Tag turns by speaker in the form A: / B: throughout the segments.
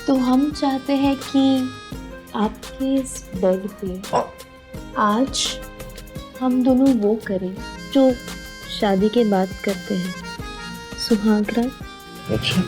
A: तो हम चाहते हैं कि आपके इस बेड पे आज हम दोनों वो करें जो शादी के बाद करते हैं, सुहाग रात।
B: अच्छा,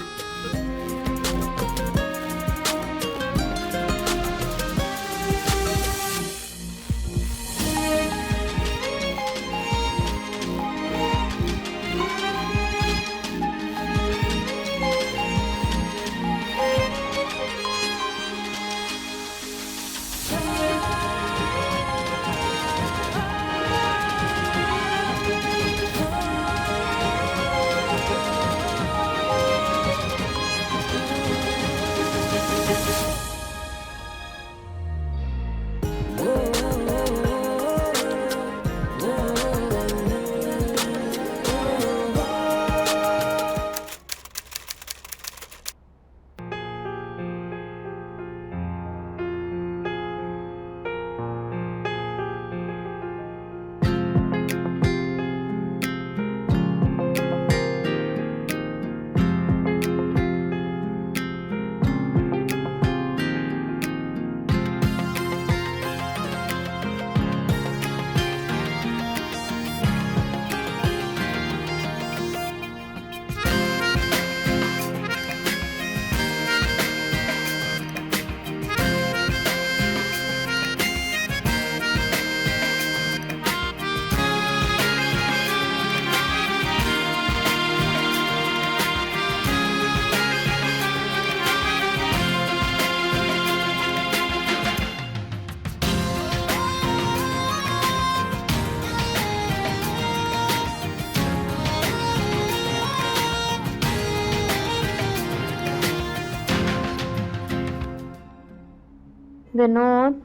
A: विनोद,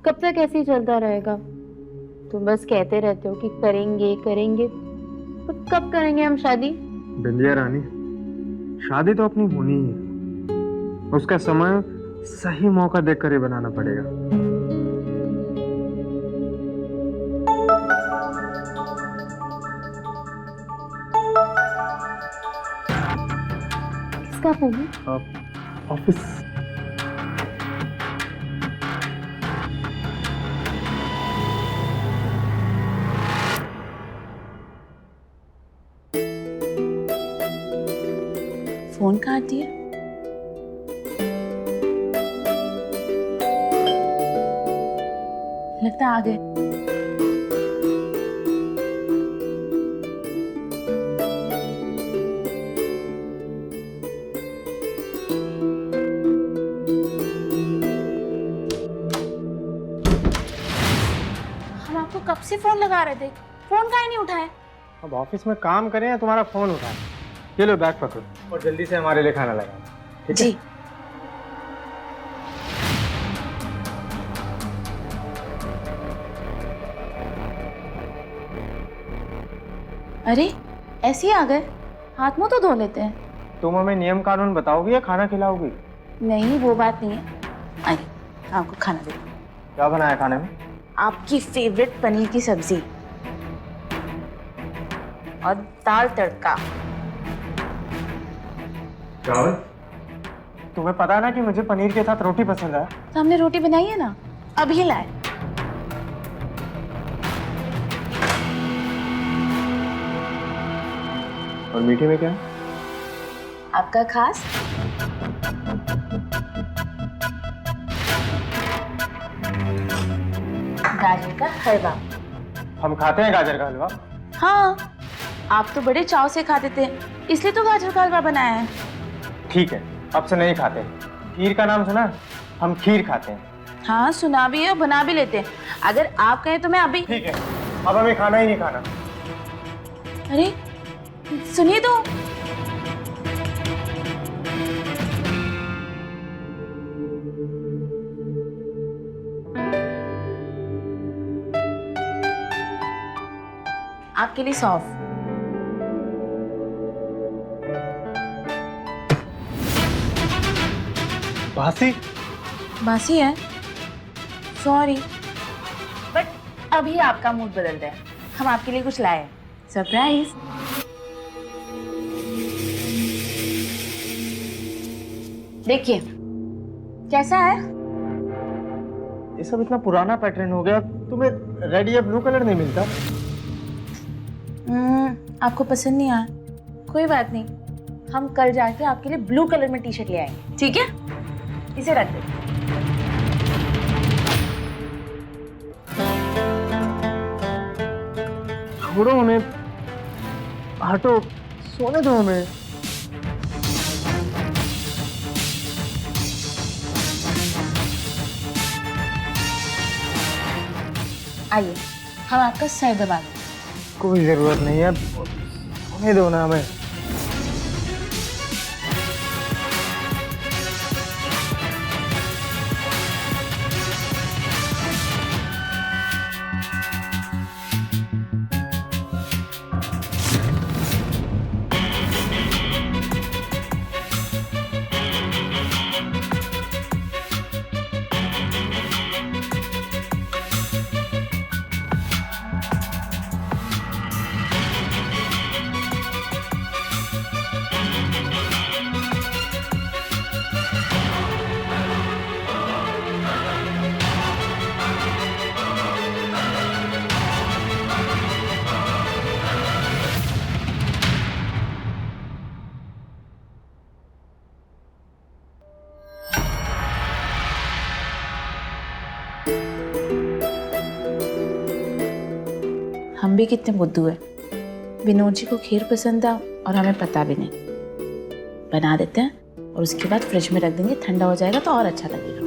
A: कब तक ऐसे ही चलता रहेगा? तुम बस कहते रहते हो कि करेंगे करेंगे, तो कब करेंगे हम शादी?
B: बिंदिया रानी, शादी तो अपनी होनी ही है। उसका समय सही मौका देखकर ही बनाना पड़ेगा।
A: किसका फोन है?
B: ऑफिस।
A: फोन काट दिया। लगता है आ गए। हम आपको कब से फोन लगा रहे थे, फोन काहे नहीं उठाए?
B: अब ऑफिस में काम करें या तुम्हारा फोन उठाए? ये लो बैग पकड़ो और जल्दी से हमारे लिए खाना लगाओ, ठीक है?
A: जी। अरे ऐसे ही आ गए, हाथ मुंह तो धो लेते हैं।
B: तुम हमें नियम कानून बताओगी या खाना खिलाओगी?
A: नहीं, वो बात नहीं है। आइए, आपको खाना दे।
B: क्या बनाया खाने में?
A: आपकी फेवरेट पनीर की सब्जी और दाल तड़का।
B: चावल? तुम्हें पता है ना कि मुझे पनीर के साथ रोटी पसंद है।
A: तो हमने रोटी बनाई है ना, अभी लाए।
B: और मीठे में क्या है?
A: आपका खास गाजर का हलवा।
B: हम खाते हैं गाजर का हलवा।
A: हाँ, आप तो बड़े चाव से खाते थे, इसलिए तो गाजर का हलवा बनाया है।
B: ठीक है, अब से नहीं खाते। खीर का नाम सुना? हम खीर खाते हैं।
A: हाँ, सुना भी है और बना भी लेते हैं। अगर आप कहें तो मैं अभी।
B: ठीक है, अब हमें खाना ही नहीं खाना।
A: अरे सुनिए तो। आपके लिए सौंफ।
B: बासी?
A: बासी है, सॉरी, बट अभी आपका मूड बदल गया। हम आपके लिए कुछ लाए, सरप्राइज। देखिए,
C: कैसा है?
B: ये सब इतना पुराना पैटर्न हो गया, तुम्हें रेड या ब्लू कलर नहीं मिलता?
C: आपको पसंद नहीं आया? कोई बात नहीं, हम कल जाके आपके लिए ब्लू कलर में टी शर्ट ले आएंगे, ठीक है? इसे रख दो।
B: छोड़ो हमें, हटो, सोने दो हमें।
C: आइए, हम आपका सर दबा दें।
B: कोई जरूरत नहीं है, सोने दो ना हमें।
C: हम भी कितने बुद्धू हैं। विनोद जी को खीर पसंद था और हमें पता भी नहीं। बना देते हैं और उसके बाद फ्रिज में रख देंगे, ठंडा हो जाएगा तो और अच्छा लगेगा।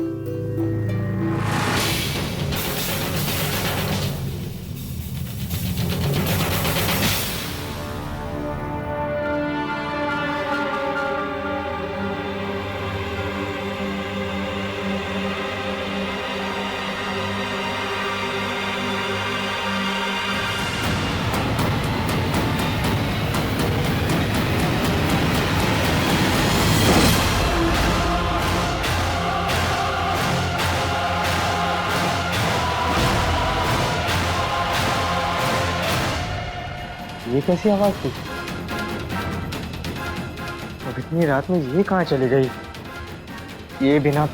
B: ये कैसी आवाज थी? अब इतनी रात में ये कहाँ चली गई? ये बिना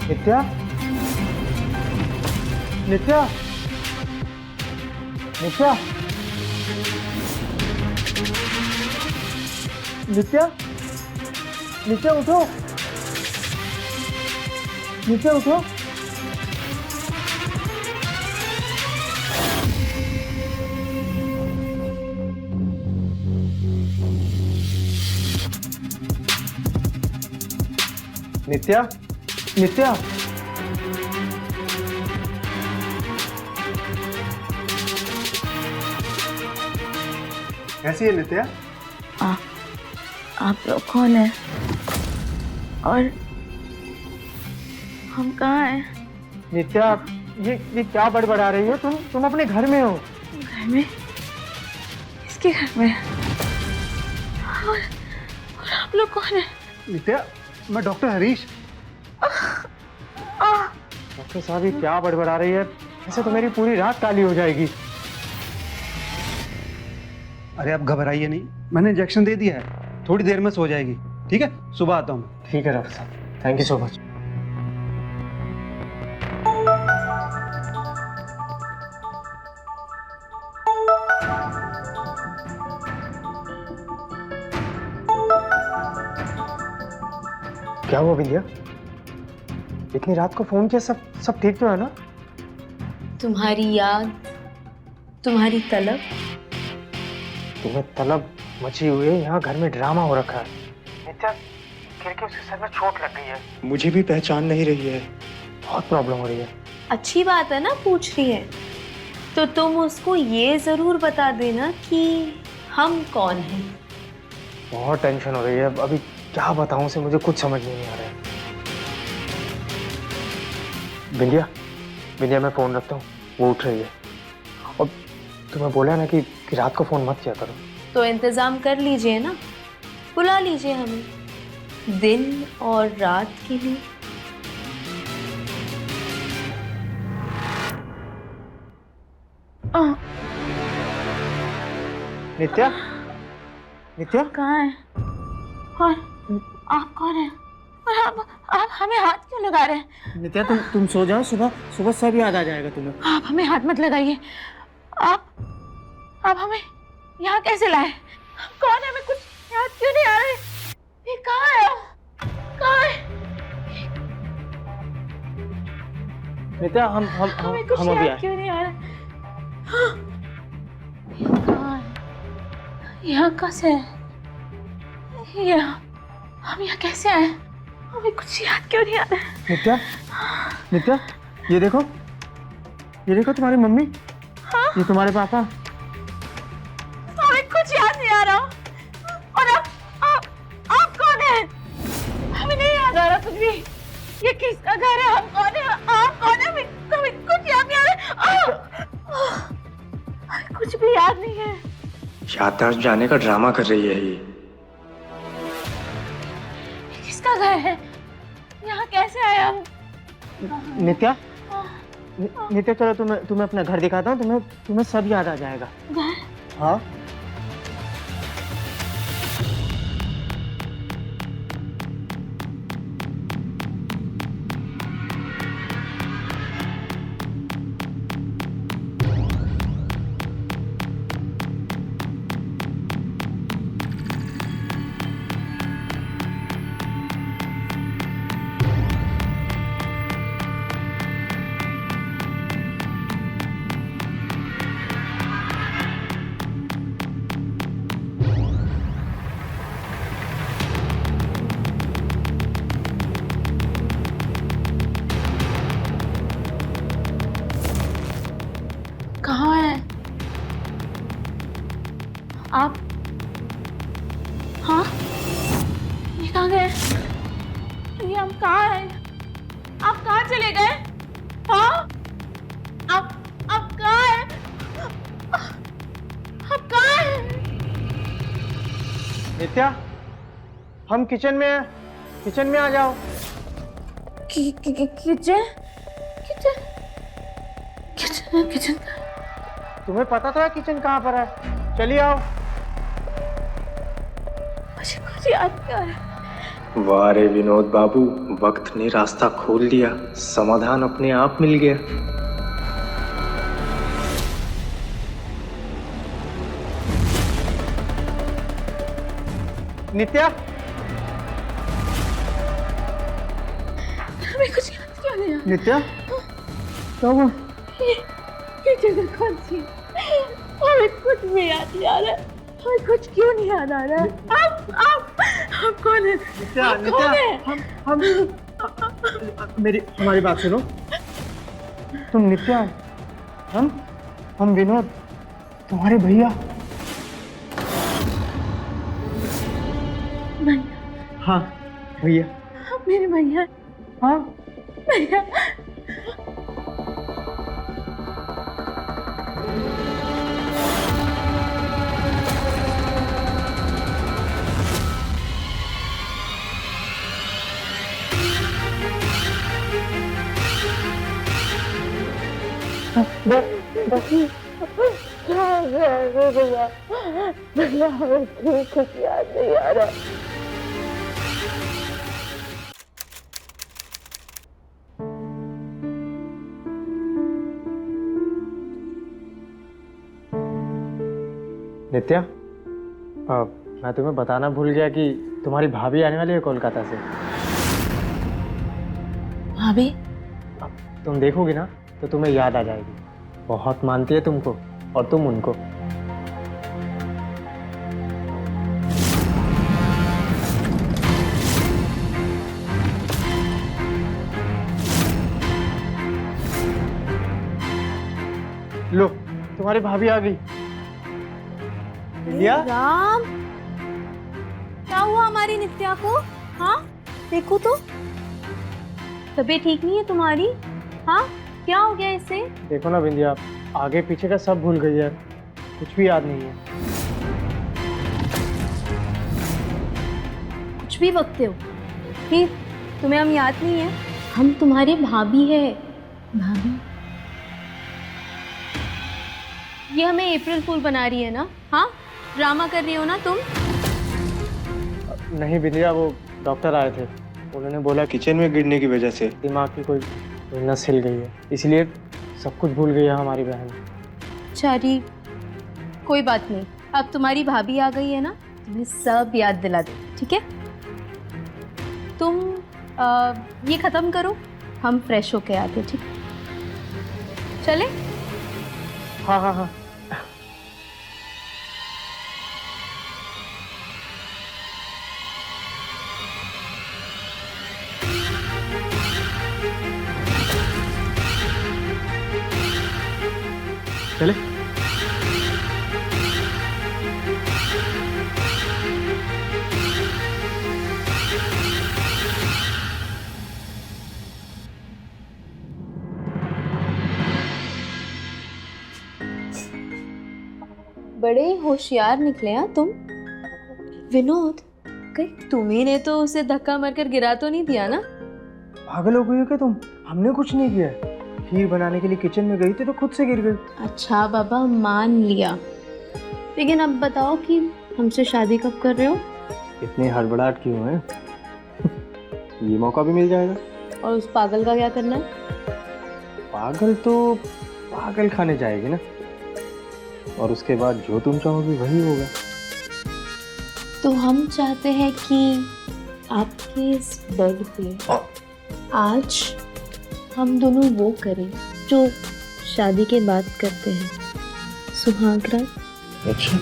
B: नित्या, नित्या, नित्या, नित्या, नित्या उठो, नित्या उठो। नित्या, नित्या, कैसी है नित्या?
C: आप लोग कौन है और हम कहाँ हैं?
B: नित्या, ये क्या बड़बड़ा रही हो? तुम अपने घर में हो।
C: घर में? किसके घर में? और आप लोग कौन है?
B: नित्या, मैं डॉक्टर हरीश। डॉक्टर साहब, ये क्या बड़बड़ा रही है? ऐसे तो मेरी पूरी रात काली हो जाएगी।
D: अरे आप घबराइए नहीं, मैंने इंजेक्शन दे दिया है, थोड़ी देर में सो जाएगी। ठीक है, सुबह आता हूँ।
B: ठीक है डॉक्टर साहब, थैंक यू सो मच। क्या हुआ विंध्या? इतनी रात को फोन किया? सब ठीक तो है ना?
A: तुम्हारी याद, तुम्हारी तलब।
B: तुम्हें तलब मची हुई है, यहाँ घर में ड्रामा हो रखा है। नित्या, गिर के उसके सर में चोट लग गई है।
D: मुझे भी पहचान नहीं रही है,
B: बहुत प्रॉब्लम हो रही है।
A: अच्छी बात है ना, पूछ रही है तो तुम उसको ये जरूर बता देना कि हम कौन हैं।
B: बहुत टेंशन हो रही है, अभी क्या बताऊं उसे, मुझे कुछ समझ नहीं आ रहा है। विंध्या, मैं फोन रखता हूँ, वो उठ रही है। और तुम्हें बोला ना कि रात को फोन मत किया करो।
A: तो इंतजाम कर लीजिए ना, बुला लीजिए हमें दिन और रात के लिए।
B: नित्या, नित्या,
C: कहाँ है? कौन? आप कौन है? और आप हमें हाथ क्यों लगा रहे हैं?
B: नित्या तुम सो जाओ, सुबह सुबह सब याद आ जाएगा तुम्हें।
C: आप हमें हाथ मत लगाइए। आप हमें यहाँ कैसे लाए? हम कौन है? हमें कुछ याद क्यों नहीं आ रहा है? ये कहाँ है? कहाँ है?
B: नित्या
C: हमें कुछ
B: हम अभी
C: याद
B: आए।
C: क्यों नहीं आ रहा? ये कहाँ है? यहाँ कैसे है? हम यहाँ कैसे आए? हमें कुछ याद क्यों नहीं आ रहा?
B: नित्या, नित्या, ये देखो तुम्हारी मम्मी। हाँ? ये तुम्हारे पापा।
C: हमें कुछ याद नहीं आ रहा। और आप कौन है? हमें नहीं याद आ रहा कुछ भी। ये किसका घर है? हम कौन है? आप कौन है? हमें कुछ याद नहीं आ रहा। हमें कुछ भी याद नहीं है।
B: याददाश्त जाने का ड्रामा कर रही है ये।
C: किसका घर है? यहाँ कैसे आए हम?
B: नित्या, नित्या चलो तुम्हें अपना घर दिखाता हूँ, तुम्हें सब याद आ जाएगा।
C: घर?
B: हाँ।
C: कहाँ है आप? हाँ, ये कहाँ गए? ये हम कहाँ हैं? आप कहाँ चले गए? हाँ, आप कहाँ हैं? आप कहाँ हैं?
B: नित्या, हम किचन में हैं, किचन में आ जाओ।
C: किचन? किचन? किचन? किचन?
B: तुम्हें पता तो है किचन कहाँ पर है, चलिए आओ।
C: मुझे कुछ याद नहीं आ रहा।
E: वाह रे विनोद बाबू, वक्त ने रास्ता खोल दिया, समाधान अपने आप मिल गया।
B: नित्या,
C: हमें कुछ याद क्यों नहीं आ रहा?
B: नित्या, क्या हुआ?
C: ये जगह कौन सी है? हमें कुछ भी याद नहीं आ रहा। हमें कुछ क्यों नहीं याद आ रहा? आप कौन है?
B: नित्या,
C: आप
B: नित्या,
C: कौन है?
B: हमारी बात सुनो। तुम नित्या, हम विनोद, तुम्हारे भैया।
C: भैया?
B: हाँ, भैया।
C: आप मेरे भैया?
B: हाँ।
C: भैया? भैया हमें कुछ याद नहीं आ रहा।
B: नित्या, मैं तुम्हें बताना भूल गया कि तुम्हारी भाभी आने वाली है कोलकाता से।
C: भाभी?
B: तुम देखोगी ना तो तुम्हें याद आ जाएगी। बहुत मानती है तुमको और तुम उनको। लो, तुम्हारी भाभी आ गई। इंडिया?
A: राम, क्या हुआ हमारी नित्या को? हाँ, देखो तो, तबीयत ठीक नहीं है तुम्हारी? हाँ, क्या हो गया इसे?
B: देखो ना बिंदिया, आगे पीछे का सब भूल गई है। कुछ भी याद नहीं है।
A: कुछ भी बकते हो कि तुम्हें हम याद नहीं है? हम तुम्हारे भाभी है। भाभी? ये हमें अप्रैल फूल बना रही है ना? हाँ, ड्रामा कर रही हो ना तुम?
B: नहीं बिंदिया, वो डॉक्टर आए थे, उन्होंने बोला किचन में गिरने की वजह से दिमाग की कोई नस हिल गई है, इसलिए सब कुछ भूल गई है हमारी बहन।
A: चारी, कोई बात नहीं, अब तुम्हारी भाभी आ गई है ना, तुम्हें सब याद दिला दे, ठीक है? तुम ये ख़त्म करो, हम फ्रेश होके आते, ठीक है? चले?
B: हाँ हाँ हाँ। चले?
A: बड़े होशियार निकले हैं तुम। विनोद, कहीं तुम्ही ने तो उसे धक्का मारकर गिरा तो नहीं दिया ना?
B: पागल हो गई हो क्या तुम? हमने कुछ नहीं किया। खीर बनाने के लिए किचन में गई थी तो खुद से गिर गई।
A: अच्छा बाबा, मान लिया, लेकिन अब बताओ कि हमसे शादी कब कर रहे हो?
B: इतनी हड़बड़ाहट क्यों है? ये मौका भी मिल जाएगा।
A: और उस पागल का क्या करना है?
B: पागल तो पागल खाने जाएगी ना, और उसके बाद जो तुम चाहोगी वही होगा।
A: तो हम चाहते हैं कि आपके इस बेड पे आज हम दोनों वो करें जो शादी के बाद करते हैं, सुहाग रात।
B: अच्छा,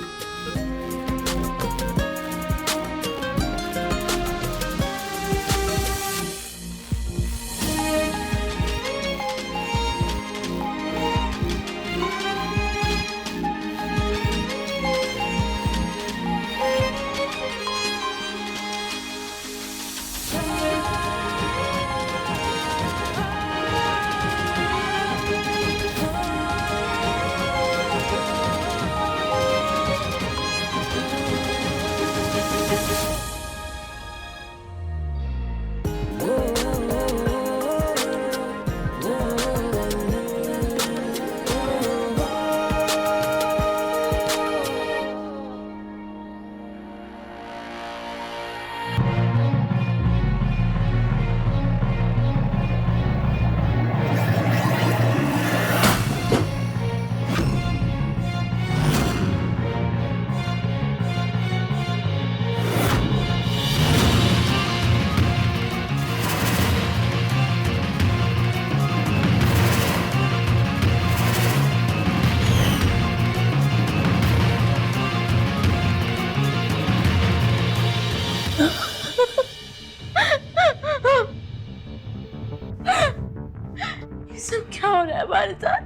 C: ये सब क्या हो रहा है हमारे साथ?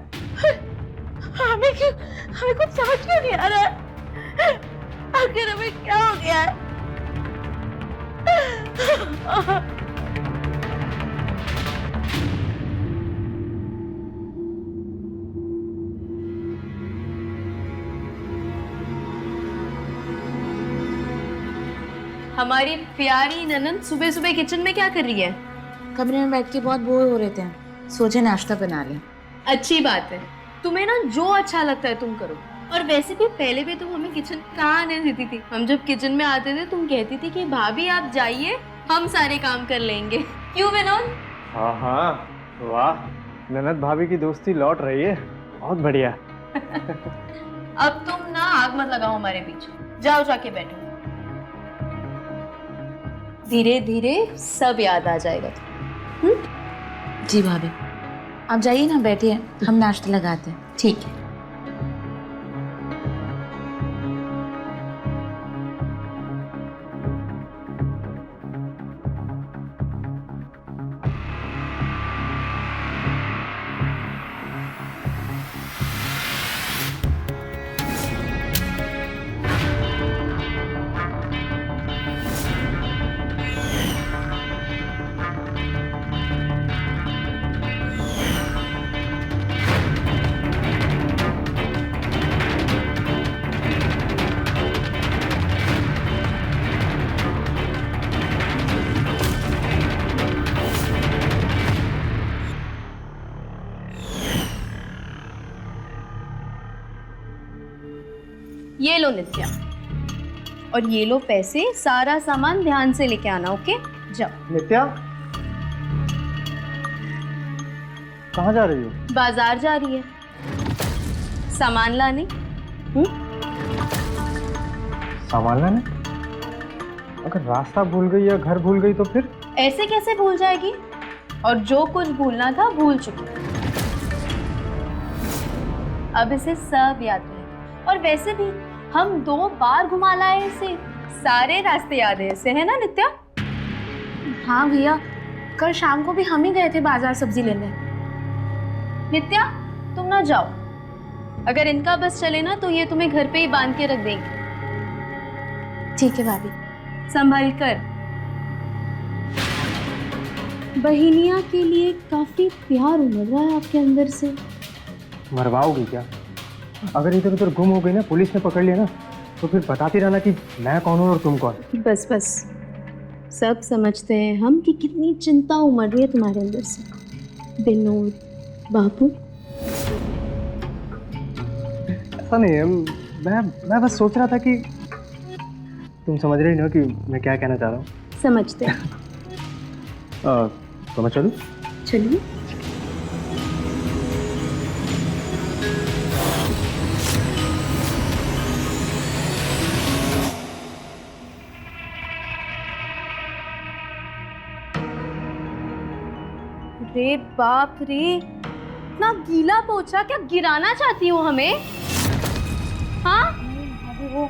C: हमें कुछ समझ क्यों नहीं आ रहा है? आखिर हमें क्या हो गया है?
A: हमारी प्यारी ननंद सुबह सुबह किचन में क्या कर रही है?
F: कमरे में बैठ के बहुत बोर हो रहे थे, सोचे नाश्ता बना लें।
A: अच्छी बात है, तुम्हें ना जो अच्छा लगता है तुम करो। और वैसे भी पहले भी तुम हमें किचन कहाँ आने देती थी? हम जब किचन में आते थे तुम कहती थी कि भाभी आप जाइए, हम सारे काम कर लेंगे। क्यों विनोद?
B: हाँ हाँ, वाह, ननद भाभी की दोस्ती लौट रही है, बहुत बढ़िया।
A: अब तुम ना आग मत लगाओ हमारे पीछे, जाओ जाके बैठो, धीरे धीरे सब याद आ जाएगा।
F: जी भाभी, आप जाइए ना, बैठिए, हम नाश्ता लगाते हैं।
A: ठीक है। ये लो नित्या, और ये लो पैसे, सारा सामान ध्यान से लेके आना, ओके? जाओ।
B: नित्या, कहाँ जा रही हो?
A: बाजार जा रही है सामान लाने।
B: सामान लाने? अगर रास्ता भूल गई या घर भूल गई तो फिर?
A: ऐसे कैसे भूल जाएगी? और जो कुछ भूलना था भूल चुकी, अब इसे सब याद है। और वैसे भी हम 2 बार घुमा लाए इसे, सारे रास्ते याद है इसे, है ना नित्या?
F: हाँ भैया, कल शाम को भी हम ही गए थे बाजार सब्जी लेने।
A: नित्या तुम ना जाओ, अगर इनका बस चले ना तो ये तुम्हें घर पे ही बांध के रख देंगे।
F: ठीक है भाभी।
A: संभल कर। बहिनिया के लिए काफी प्यार उमड़ रहा है आपके अंदर से।
B: मरवाओगी क्या? अगर इधर उधर गुम हो गई ना, पुलिस ने पकड़ लिया ना, तो फिर बताती रहना कि मैं कौन हूँ और तुम कौन।
A: बस बस, सब समझते हैं हम कि कितनी चिंता उमड़ रही है तुम्हारे अंदर से। विनोद बाबू,
B: ऐसा नहीं है, मैं बस सोच रहा था कि तुम समझ रही हो कि मैं क्या कहना चाह रहा हूँ।
A: समझते हैं।
B: तो मैं चलूँ?
A: चलिए। रे बाप रे, इतना गीला पोछा, क्या गिराना चाहती हो हमें? हाँ?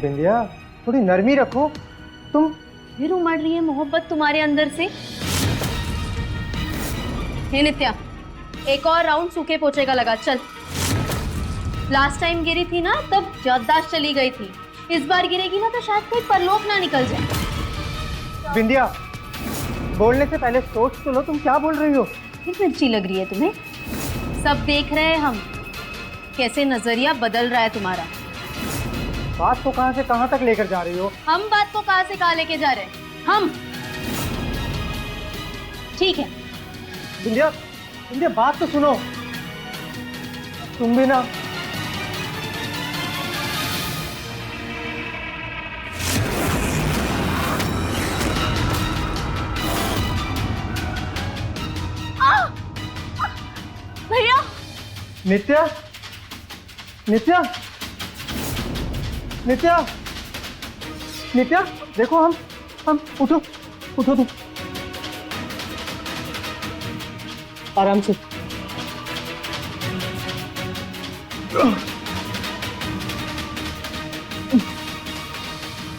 B: बिंदिया, थोड़ी नरमी रखो। तुम
A: फिर उमड़ रही है मोहब्बत तुम्हारे अंदर से। हे नित्या, एक और राउंड सूखे पोछे का लगा, चल। लास्ट टाइम गिरी थी ना, तब याददाश्त चली गई थी। इस बार गिरेगी ना तो शायद कोई परलोक ना निकल जाए।
B: बिंदिया, बोलने से पहले सोच तो लो, तुम क्या बोल रही हो?
A: फिर मिर्ची लग रही है तुम्हें? सब देख रहे हैं हम, कैसे नजरिया बदल रहा है तुम्हारा।
B: बात को कहाँ से कहाँ तक लेकर जा रही हो?
A: हम बात को कहाँ से कहाँ लेके जा रहे हैं? हम ठीक है।
B: बिंदिया, बिंदिया बात तो सुनो। तुम भी ना
A: भैया।
B: नित्या, नित्या, नित्या, नित्या, देखो हम उठो, उठो तुम, आराम से।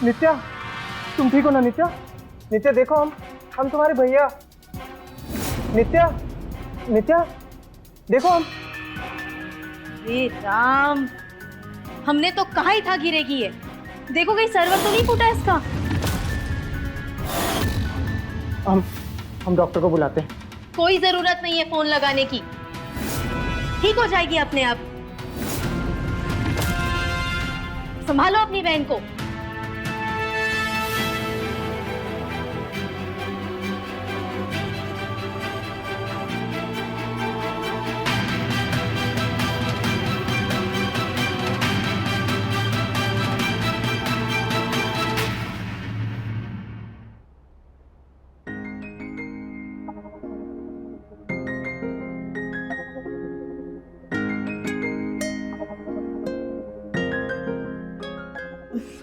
B: नित्या, तुम ठीक हो ना नित्या? नित्या देखो, हम तुम्हारे भैया। नित्या, नित्या देखो हम।
A: हे राम, हमने तो कहा ही था गिरेगी ये। देखो कहीं सर्वर तो नहीं फूटा इसका।
B: हम डॉक्टर को बुलाते हैं।
A: कोई जरूरत नहीं है फोन लगाने की, ठीक हो जाएगी अपने आप। संभालो अपनी बहन को।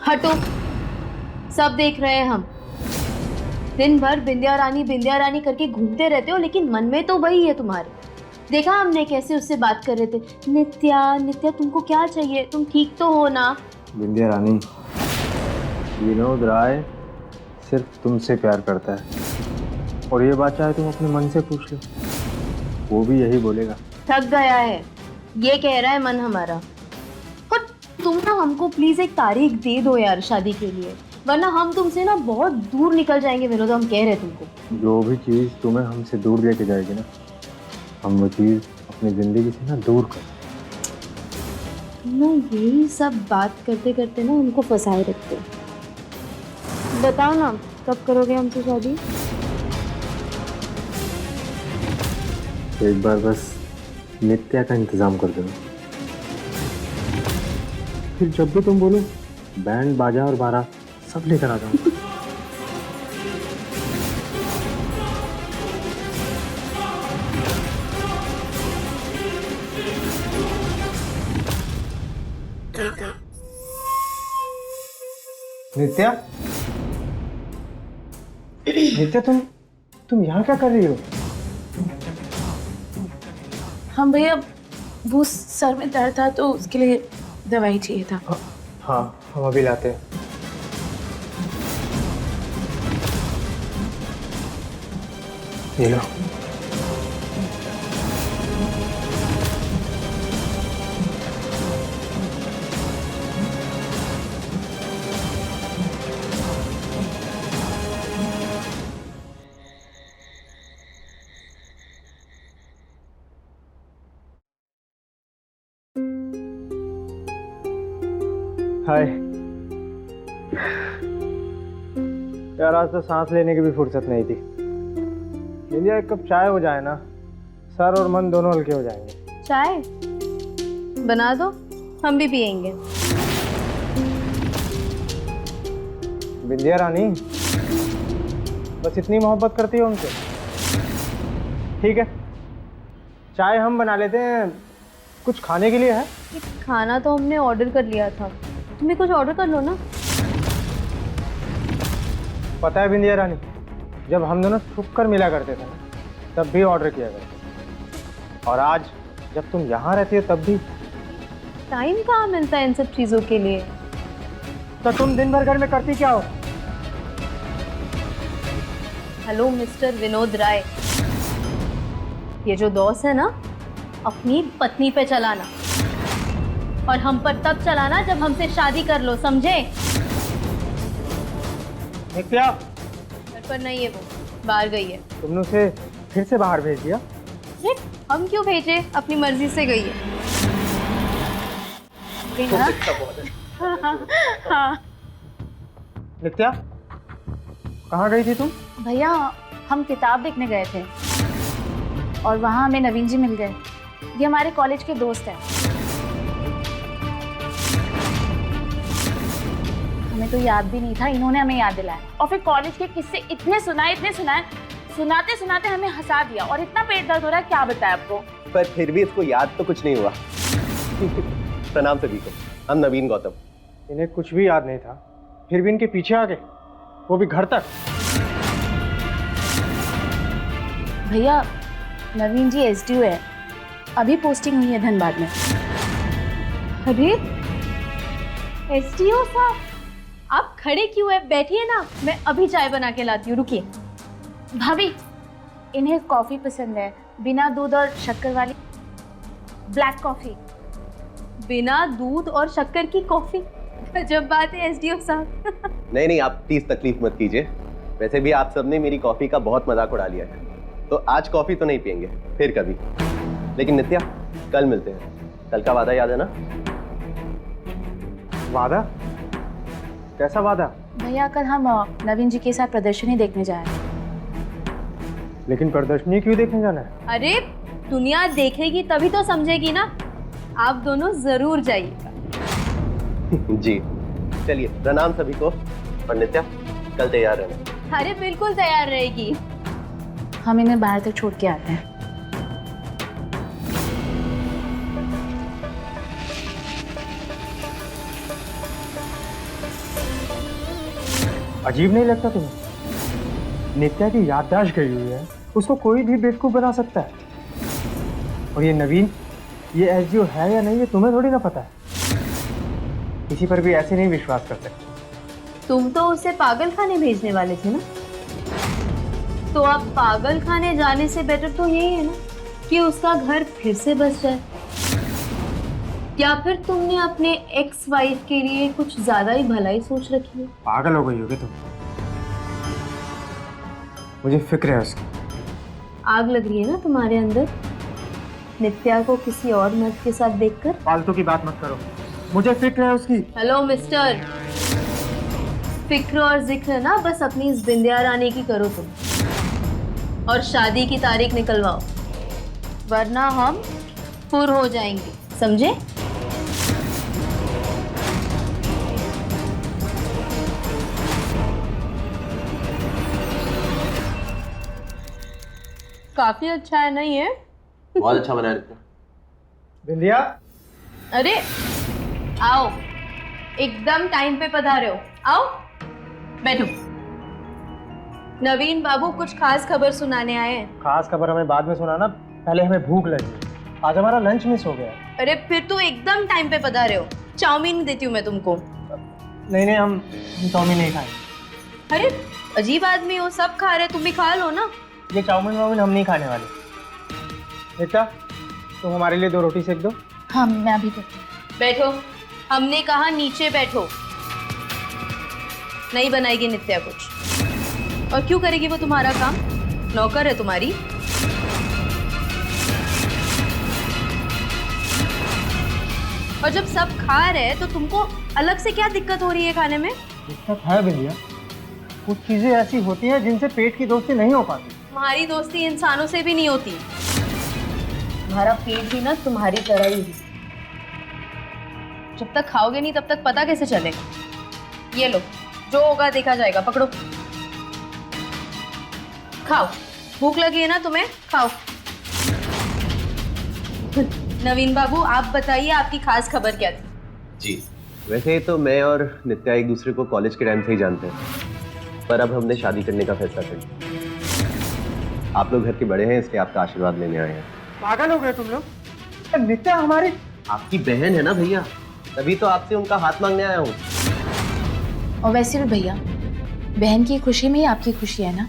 A: हटो, सब देख रहे हैं हम। दिन भर बिंदिया रानी करके घूमते रहते हो, लेकिन मन में तो वही है तुम्हारे। देखा हमने कैसे उससे बात कर रहे थे। नित्या, नित्या तुमको क्या चाहिए? तुम ठीक तो हो ना?
E: बिंदिया रानी, विनोद राय सिर्फ तुमसे प्यार करता है, और ये बात चाहे तुम अपने मन से पूछ लो, वो भी यही बोलेगा।
A: थक गया है, ये कह रहा है मन हमारा। और तुम ना हमको प्लीज एक तारीख दे दो यार शादी के लिए, वरना हम तुमसे ना बहुत दूर निकल जाएंगे विनोद, हम कह रहे हैं तुमको।
E: जो भी चीज़ तुम्हें हमसे दूर लेके जाएगी ना, हम वो चीज़ अपनी ज़िंदगी से ना दूर कर।
A: ना यही सब बात करते करते ना हमको फंसाए रखते हो। बताओ ना, कब करोगे हमसे शादी?
E: एक बार बस नित्या का इंतज़ाम कर देना, फिर जब भी तुम बोलो बैंड बाजा और बारात सब लेकर आ जाऊंगा। नित्या, नित्या तुम यहाँ क्या कर रही हो?
F: हम भैया वो सर में दर्द था तो उसके लिए दवाई चाहिए था।
E: हाँ, हम अभी लाते हैं। ये लो। हाय यार, आज तो सांस लेने की भी फुर्सत नहीं थी। इंडिया एक कप चाय हो जाए ना, सर और मन दोनों हल्के हो जाएंगे।
A: चाय बना दो, हम भी पियेंगे।
E: विंध्या रानी, बस इतनी मोहब्बत करती हो उनसे? ठीक है, चाय हम बना लेते हैं। कुछ खाने के लिए है?
A: खाना तो हमने ऑर्डर कर लिया था, तुम्हें कुछ ऑर्डर कर लो ना।
E: पता है विंध्या रानी, जब हम दोनों छुप कर मिला करते थे ना, तब भी ऑर्डर किया करते, और आज जब तुम यहाँ रहती हो तब भी।
A: टाइम कहाँ मिलता है इन सब चीजों के लिए।
E: तो तुम दिन भर घर में करती क्या हो?
A: हेलो मिस्टर विनोद राय, ये जो दोस्त है ना, अपनी पत्नी पे चलाना और हम पर तब चलाना जब हमसे शादी कर लो, समझे?
E: नित्या,
A: घर पर नहीं है वो, बाहर गई है।
E: तुमने उसे फिर से बाहर भेज दिया?
A: अरे हम क्यों भेजे, अपनी मर्जी से गई है।
F: हाँ
E: नित्या, कहाँ गई थी तुम?
F: भैया, हम किताब देखने गए थे और वहाँ हमें नवीन जी मिल गए। ये हमारे कॉलेज के दोस्त हैं। हमें तो याद भी नहीं था, इन्होंने हमें याद दिलाया। और फिर कॉलेज के किस्से इतने सुनाए, सुनाते सुनाते हमें हंसा दिया और इतना पेट दर्द हो रहा है, क्या बताएं आपको।
G: पर फिर भी इसको याद तो कुछ नहीं हुआ। प्रणाम सभी को, हम नवीन गौतम।
E: इन्हें कुछ भी याद नहीं था, फिर भी इनके पीछे आ गए, वो भी घर तक।
F: भैया, नवीन जी एसडीओ है, अभी पोस्टिंग हुई है धनबाद में।
A: अरे एसडीओ साहब, आप खड़े क्यों है, बैठिए ना, मैं अभी चाय बना के लाती हूँ, रुकिए।
F: भाभी, इन्हें कॉफी पसंद है, बिना दूध और शक्कर वाली ब्लैक कॉफी।
A: बिना दूध और शक्कर की कॉफी, जब बात है एसडीओ साहब।
G: नहीं, आप प्लीज तकलीफ मत कीजिए। वैसे भी आप सबने मेरी कॉफी का बहुत मजाक उड़ा लिया है, तो आज कॉफी तो नहीं पियेंगे, फिर कभी। लेकिन नित्या, कल मिलते हैं। कल का वादा याद है ना?
E: वादा? कैसा वादा?
F: भैया, कल हम नवीन जी के साथ प्रदर्शनी देखने जा रहे हैं।
E: लेकिन प्रदर्शनी क्यों देखने जाना है?
A: अरे दुनिया देखेगी तभी तो समझेगी ना, आप दोनों जरूर जाइएगा।
G: जी, चलिए, प्रणाम सभी को। और नित्या, कल तैयार रहना।
A: अरे बिल्कुल तैयार रहेगी।
F: हम इन्हें बाहर तक छोड़ के आते हैं।
E: अजीब नहीं लगता तुम्हें? नित्या की याददाश्त गई हुई है, उसको कोई भी बेवकूफ बना सकता है। और ये नवीन, ये एसडीओ है या नहीं, ये तुम्हें थोड़ी ना पता है। किसी पर भी ऐसे नहीं विश्वास कर सकते।
A: तुम तो उसे पागल खाने भेजने वाले थे ना, तो अब पागल खाने जाने से बेटर तो यही है ना कि उसका घर फिर से बस जाए। या फिर तुमने अपने एक्स वाइफ के लिए कुछ ज्यादा ही भलाई सोच रखी है।
E: पागल हो गई होगी तुम, मुझे फिक्र है उसकी।
A: आग लग रही है ना तुम्हारे अंदर, नित्या को किसी और मर्द के साथ देखकर।
E: फालतू की बात मत करो, मुझे फिक्र है उसकी।
A: हेलो मिस्टर, फिक्र और जिक्र ना बस अपनी इस बिंदिया रानी की करो तुम, और शादी की तारीख निकलवाओ, वरना हम फुर हो जाएंगे, समझे? काफी अच्छा है ना ये?
G: बहुत अच्छा बना है नित्या।
E: बिंदिया,
A: अरे आओ, एकदम टाइम पे पधारे हो। आओ बैठो। नवीन बाबू कुछ खास खबर सुनाने आए हैं।
E: खास खबर हमें बाद में सुनाना, पहले हमें भूख लगी। आज हमारा लंच मिस हो गया।
A: अरे फिर तो एकदम टाइम पे पधारे हो। चाउमीन देती हूँ मैं तुमको।
E: नहीं, हम चाउमीन नहीं खाएंगे।
A: अरे अजीब आदमी हो, सब खा रहे, तुम भी खा लो ना।
E: ये चाउमीन वाउमीन हम नहीं खाने वाले। नित्या, तुम हमारे लिए 2 रोटी सेक दो।
F: हाँ मैं अभी करती हूँ।
A: बैठो, हमने कहा नीचे बैठो। नहीं बनाएगी नित्या कुछ। और क्यों करेगी वो तुम्हारा काम? नौकर है तुम्हारी। और जब सब खा रहे तो तुमको अलग से क्या दिक्कत हो रही है खाने में?
E: दिक्कत है बिंदिया, कुछ चीजें ऐसी होती हैं जिनसे पेट की दोस्ती नहीं हो पाती।
A: तुम्हारी दोस्ती इंसानों से भी नहीं होती। तुम्हारा पेट भी ना तुम्हारी तरह ही है। जब तक खाओगे नहीं तब तक पता कैसे चलेगा? ये लो, जो होगा देखा जाएगा। पकड़ो, खाओ। भूख लगी है ना तुम्हें? खाओ। नवीन बाबू, आप बताइए आपकी खास खबर क्या थी?
G: जी, वैसे तो मैं और नित्या एक दूसरे को कॉलेज के टाइम से ही जानते हैं, पर अब हमने शादी करने का फैसला कर लिया। आप लोग घर के बड़े हैं, इसलिए आपका आशीर्वाद लेने आए हैं।
E: पागल हो गए तुम लोग? नित्या हमारी
G: आपकी बहन है ना भैया, तभी तो आपसे उनका हाथ मांगने आया हूँ।
F: और वैसे भी भैया, बहन की खुशी में ही आपकी खुशी है ना।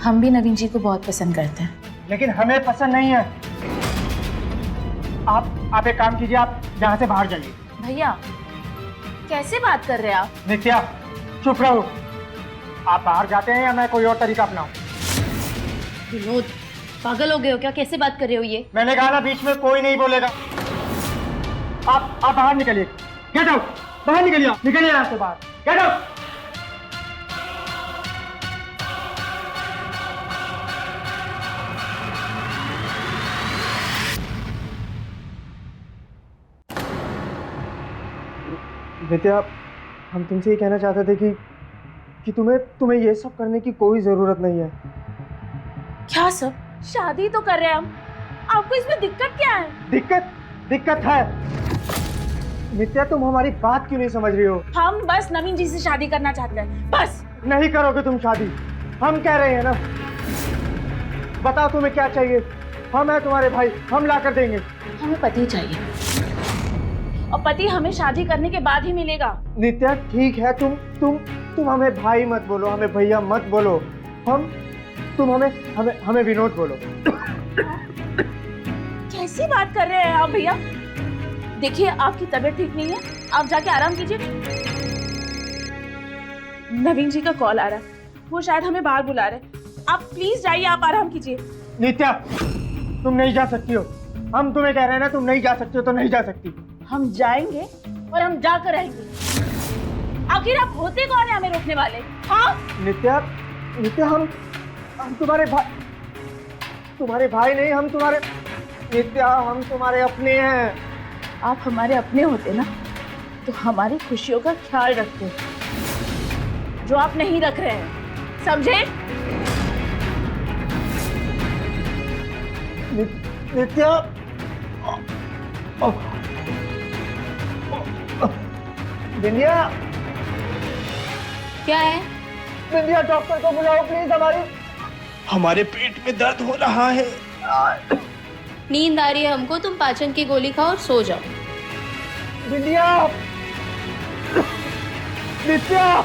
F: हम भी नवीन जी को बहुत पसंद करते हैं।
E: लेकिन हमें पसंद नहीं है। आप एक काम कीजिए, आप यहाँ से बाहर जाइए।
F: भैया कैसे बात कर रहे हैं आप?
E: नित्या चुप रहो। आप बाहर जाते हैं या मैं कोई और तरीका अपनाऊं?
A: विनोद, पागल हो गए हो क्या? कैसे बात कर रहे हो ये?
E: मैंने कहा ना, बीच में कोई नहीं बोलेगा। आप बाहर निकलिए। गेट आउट, बाहर निकलिए। निकलिए यहाँ से बाहर। Get out. नित्या, हम तुमसे ये कहना चाहते थे कि तुम्हें ये सब करने की कोई जरूरत नहीं है।
F: क्या सब? शादी तो कर रहे हैं हम, आपको इसमें दिक्कत क्या है?
E: दिक्कत है। नित्या, तुम हमारी बात क्यों नहीं समझ रही हो?
F: हम बस नवीन जी से शादी करना चाहते हैं, बस।
E: नहीं करोगे तुम शादी, हम कह रहे हैं ना। बताओ तुम्हें क्या चाहिए? हम हैं तुम्हारे भाई, हम ला कर देंगे।
F: हमें पति चाहिए, और पति हमें शादी करने के बाद ही मिलेगा।
E: नित्या ठीक है, तुम हमें भाई मत बोलो, हमें भैया मत बोलो। तुम हमें विनोद बोलो।
F: कैसी बात कर रहे हैं आप भैया? देखिए, आपकी तबीयत ठीक नहीं है, आप जाके आराम कीजिए। नवीन जी का कॉल आ रहा है, वो शायद हमें बाहर बुला रहे हैं। आप प्लीज जाइए, आप आराम कीजिए।
E: नित्या, तुम नहीं जा सकती हो। हम तुम्हें कह रहे हैं ना, तुम नहीं जा सकती हो तो नहीं जा सकती।
F: हम जाएंगे और हम जाकर रहेंगे। आखिर आप होते कौन है हमें रोकने वाले? हाँ
E: नित्या, हम तुम्हारे भाई नहीं, हम तुम्हारे नित्या, हम तुम्हारे अपने हैं।
F: आप हमारे अपने होते ना तो हमारी खुशियों का ख्याल रखते, जो आप नहीं रख रहे हैं, समझे?
E: नित्या, बिंदिया,
A: क्या है?
E: बिंदिया, डॉक्टर को बुलाओ प्लीज।
B: हमारे पेट में दर्द हो रहा है।
A: नींद आ रही है हमको, तुम पाचन की गोली खाओ और सो जाओ।
E: बिंदिया, नित्या,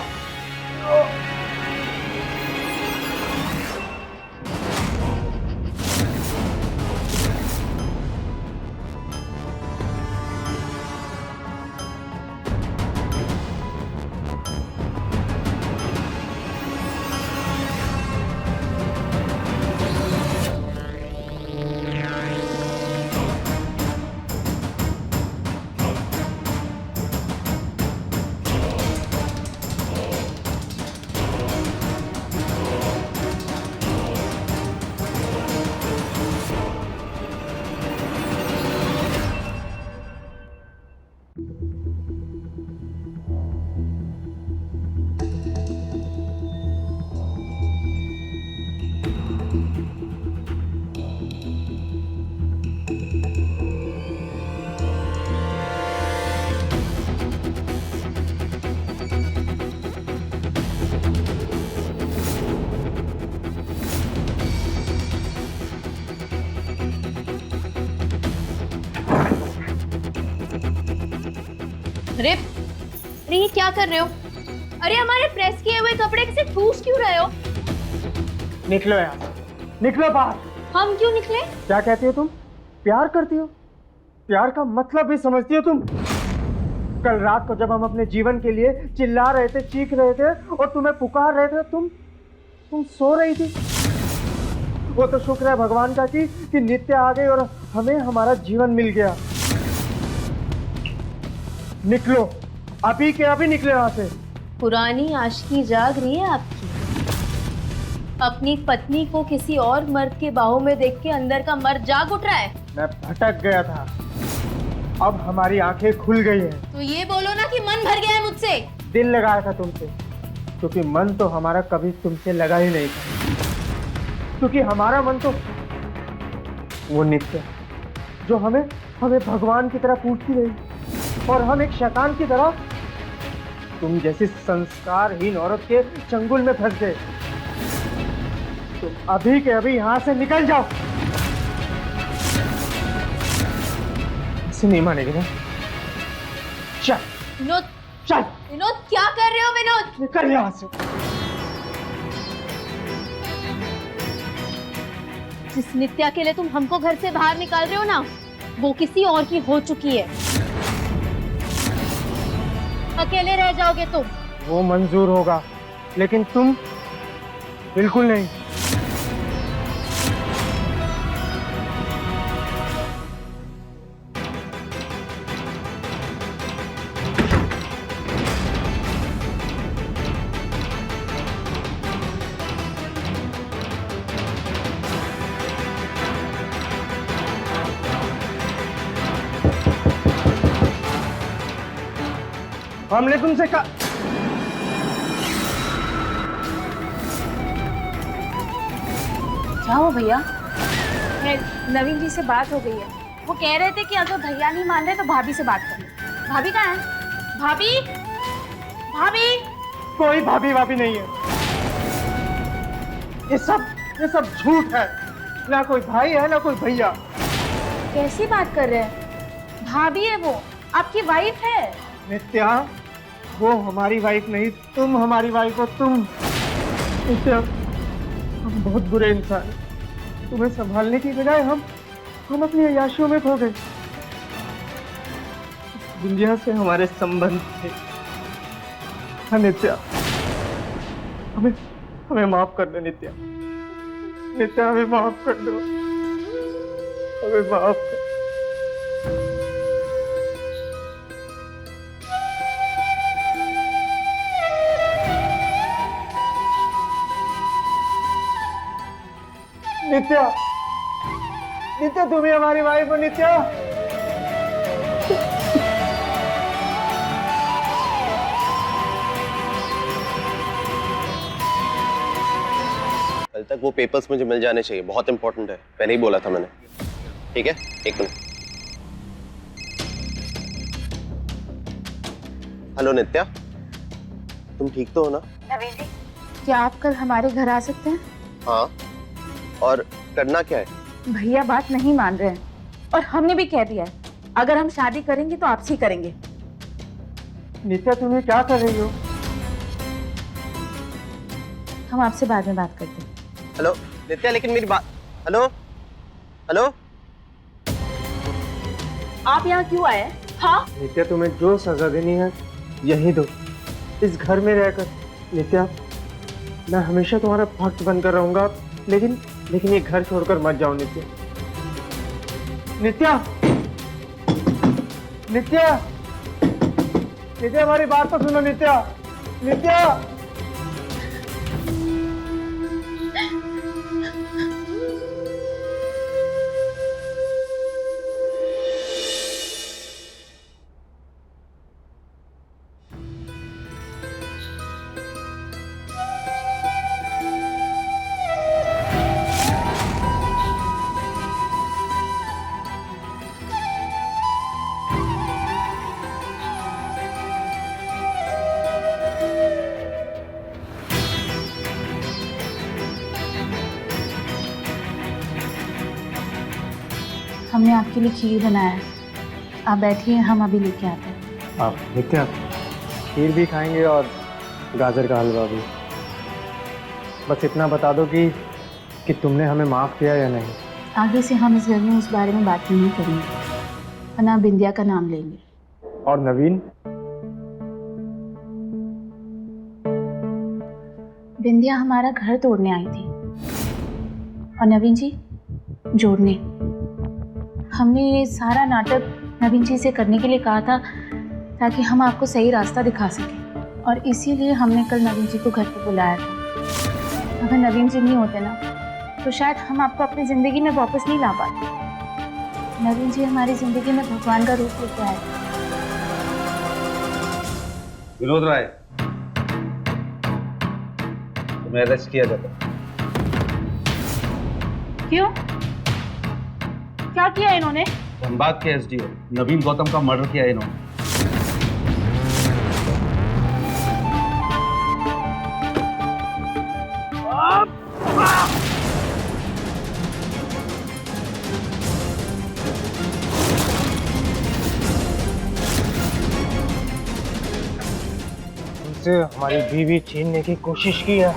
A: अरे अरे ये क्या कर रहे हो? अरे हमारे प्रेस किए हुए कपड़े से ठूस क्यों रहे हो?
E: निकलो यहाँ से, निकलो बाहर।
A: हम क्यों निकले?
E: क्या कहती हो तुम? प्यार करती हो? प्यार का मतलब भी समझती हो तुम? कल रात को जब हम अपने जीवन के लिए चिल्ला रहे थे, चीख रहे थे और तुम्हें पुकार रहे थे, तुम सो रही थी। वो तो शुक्र है भगवान का कि नित्य आ गई और हमें हमारा जीवन मिल गया। निकलो, अभी के अभी निकले वहां से।
A: पुरानी आशिकी जाग रही है आपकी। अपनी पत्नी को किसी और मर्द के बाहों में देख के अंदर का मर्द जाग उठ रहा है।
E: मैं भटक गया था, अब हमारी आंखें खुल गई हैं।
A: तो ये बोलो ना कि मन भर गया है मुझसे।
E: दिल लगाया था तुमसे, क्योंकि मन तो हमारा कभी तुमसे लगा ही नहीं था। क्योंकि हमारा मन तो वो नित्य जो हमें भगवान की तरह पूछती रही और हम एक शैतान की तरह तुम जैसी संस्कारहीन औरत के चंगुल में फंस गए। तुम अभी के अभी यहाँ से निकल जाओ। इसे नहीं मानेगी ना? चल
A: विनोद,
E: चल
A: विनोद क्या कर रहे हो विनोद?
E: निकल यहाँ से।
A: जिस नित्या के लिए तुम हमको घर से बाहर निकाल रहे हो ना, वो किसी और की हो चुकी है। अकेले रह जाओगे तुम।
E: वो मंजूर होगा, लेकिन तुम बिल्कुल नहीं। हमने तुमसे कहा
F: क्या हो भैया? नवीन जी से बात हो गई है। वो कह रहे थे कि अगर भैया नहीं मान रहे तो भाभी से बात कर लो। भाभी कहाँ है? भाभी, भाभी।
E: कोई भाभी भाभी नहीं है। ये सब झूठ है। ना कोई भाई है ना कोई भैया।
F: कैसी बात कर रहे हैं? भाभी है वो, आपकी वाइफ है।
E: नित्या, वो हमारी वाइफ नहीं, तुम हमारी वाइफ हो। तुम नित्या, हम बहुत बुरे इंसान हैं। तुम्हें संभालने की बजाय हम अपनी अय्याशियों में खो गए। दुनिया से हमारे संबंध थे। हाँ नित्या, हमें माफ कर दो नित्या। नित्या, हमें माफ कर दो, हमें माफ कर। नित्या, नित्या तुम ही हमारी वाइफ हो। नित्या,
G: कल तक वो पेपर्स मुझे मिल जाने चाहिए, बहुत इंपॉर्टेंट है। पहले ही बोला था मैंने। ठीक है, एक मिनट। हेलो नित्या, तुम ठीक तो हो ना?
F: नवीन जी, क्या आप कल हमारे घर आ सकते हैं?
G: हाँ, और करना क्या है?
F: भैया बात नहीं मान रहे हैं और हमने भी कह दिया है अगर हम शादी करेंगे तो आपसे ही करेंगे।
E: नित्या तुम्हें क्या कर रही हो?
F: हम आपसे बाद में बात करते हैं।
G: हेलो नित्या, लेकिन मेरी बात। हेलो हेलो,
F: आप यहाँ क्यों आए? हाँ,
E: नित्या, तुम्हें जो सजा देनी है यही दो, इस घर में रहकर। नित्या, मैं हमेशा तुम्हारा भक्त बनकर रहूंगा, लेकिन ये घर छोड़कर मत जाओ नित्या। नित्या, नित्या, नित्या, हमारी बात तो सुनो नित्या। नित्या,
F: हमने आपके लिए खीर बनाया है, आप बैठिए, हम अभी लेके आते हैं।
E: आप नित्या खीर भी खाएंगे और गाजर का हलवा भी। बस इतना बता दो कि तुमने हमें माफ़ किया या नहीं।
F: आगे से हम इस घर में उस बारे में बात नहीं करेंगे, वरना बिंदिया का नाम लेंगे।
E: और नवीन?
F: बिंदिया हमारा घर तोड़ने आई थी और नवीन जी जोड़ने। हमने ये सारा नाटक नवीन जी से करने के लिए कहा था ताकि हम आपको सही रास्ता दिखा सकें, और इसीलिए हमने कल नवीन जी को घर पे बुलाया था। अगर नवीन जी नहीं होते ना तो शायद हम आपको अपनी ज़िंदगी में वापस नहीं ला पाते। नवीन जी हमारी ज़िंदगी में भगवान का रूप लेके आए।
H: विनोद राय, तुम्हें अरेस्ट किया जाता।
F: क्यों? क्या किया इन्होंने?
H: धनबाद के एसडीओ नवीन गौतम का मर्डर किया इन्होंने।
E: हमसे हमारी बीवी छीनने की कोशिश की है।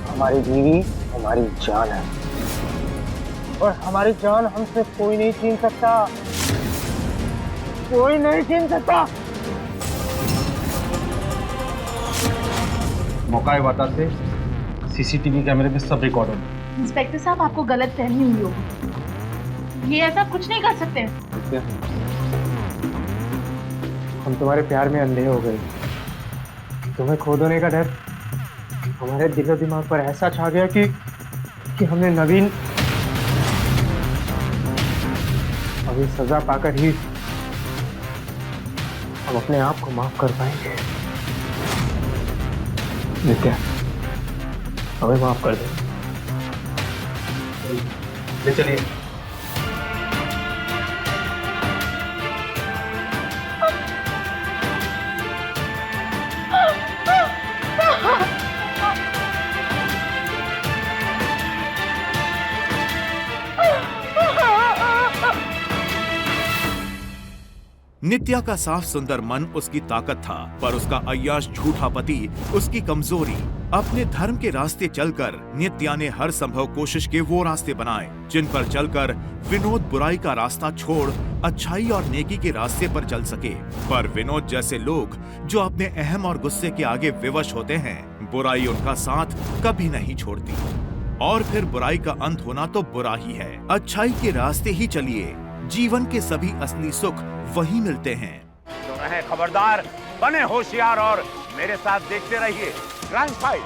E: हमारी बीवी हमारी जान है और हमारी जान हमसे कोई नहीं छीन सकता, कोई नहीं छीन सकता।
H: मौका वाता से सीसीटीवी कैमरे में सब रिकॉर्ड होगा।
F: इंस्पेक्टर साहब, आपको गलत फहमी हुई होगी। ये ऐसा कुछ नहीं कर सकते।
E: हम तुम्हारे प्यार में अंधे हो गए। तुम्हें खो देने का डर हमारे दिलो दिमाग पर ऐसा छा गया कि हमने नवीन अभी सजा पाकर ही हम अपने आप को माफ कर पाएंगे। नित्या, हमें माफ कर दे।
H: ले चलिए।
I: नित्या का साफ सुंदर मन उसकी ताकत था, पर उसका अय्याश झूठा पति उसकी कमजोरी। अपने धर्म के रास्ते चलकर नित्या ने हर संभव कोशिश के वो रास्ते बनाए जिन पर चलकर विनोद बुराई का रास्ता छोड़ अच्छाई और नेकी के रास्ते पर चल सके। पर विनोद जैसे लोग जो अपने अहम और गुस्से के आगे विवश होते हैं, बुराई उनका साथ कभी नहीं छोड़ती। और फिर बुराई का अंत होना तो बुरा ही है। अच्छाई के रास्ते ही चलिए, जीवन के सभी असली सुख वही मिलते हैं।
J: तो रहे खबरदार, बने होशियार और मेरे साथ देखते रहिए क्राइम फाइल।